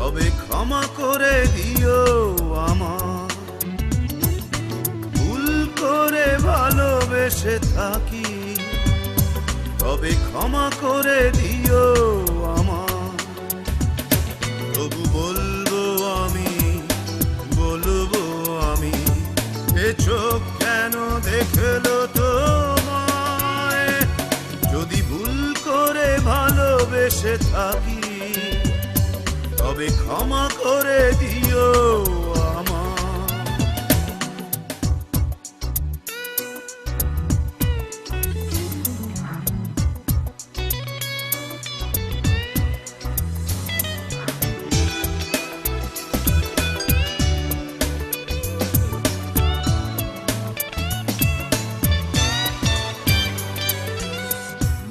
তবে ক্ষমা করে দিও আমার। ভুল করে ভালোবেসে থাকি, তবে ক্ষমা করে দিও আমার। তবু বলবো আমি, এ চোখ কেন দেখলো তোমায়? যদি ভুল করে ভালোবেসে থাকি, তবে ক্ষমা করে দিও আমার।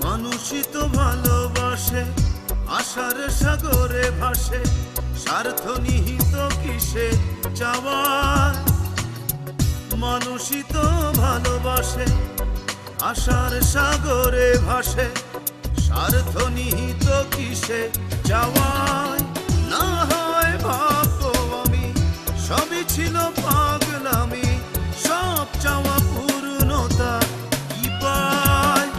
মানুষই তো ভালোবাসে, আশার সাগরে ভাসে, স্বার্থ নিহিত কিসে চাওয়ার। মানুষই তো ভালোবাসে, আশার সাগরে ভাসে, স্বার্থ নিহিত কিসে চাওয়ায়। না হয় ভাববো আমি সবই ছিল পাগলামি, সব চাওয়া পূর্ণতা কি পায়?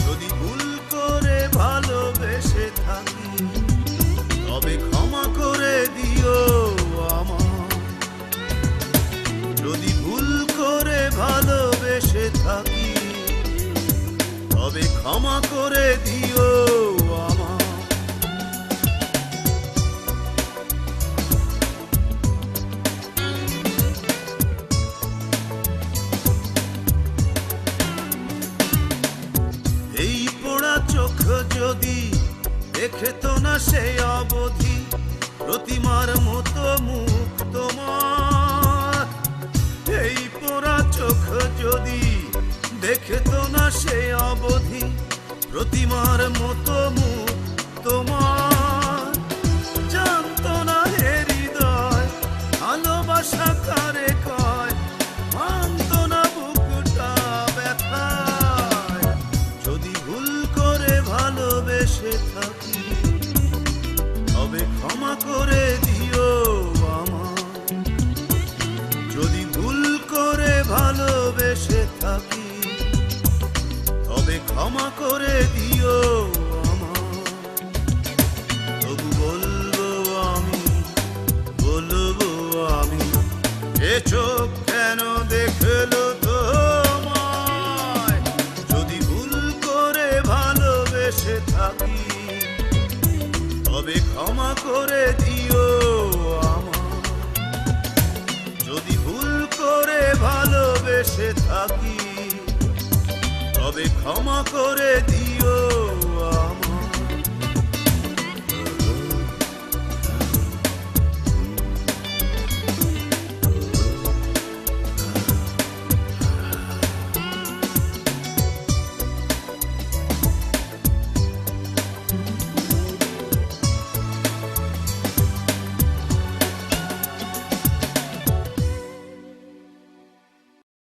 যদি ভুল করে ভালোবেসে থাকি, তবে ক্ষমা করে দিও আমার। যদি ভুল করে ভালোবেসে থাকি, তবে ক্ষমা করে দিও আমার। এই পোড়া চোখ যদি দেখে তো না সে অবধি, প্রতিমার মতো মুখ তোমার। এই পোড়া চোখ যদি দেখে তো না সে অবধি, প্রতিমার মতো মুখ তোমার। জানতো না হে হৃদয় ভালোবাসা কারে কয়, মানতো না বুকটা ব্যথায়। যদি ভুল করে ভালোবেসে থাকি, তবে ক্ষমা করে দিও আমার। যদি ভুল করে ভালোবেসে থাকি, তবে ক্ষমা করে দিও আমার। তবু বলবো আমি, এ চোখ কেন দেখলো তোমায়? যদি ভুল করে ভালোবেসে থাকি, তবে ক্ষমা করে দিও আমার। যদি ভুল করে ভালোবেসে থাকি, তবে ক্ষমা করে দিও।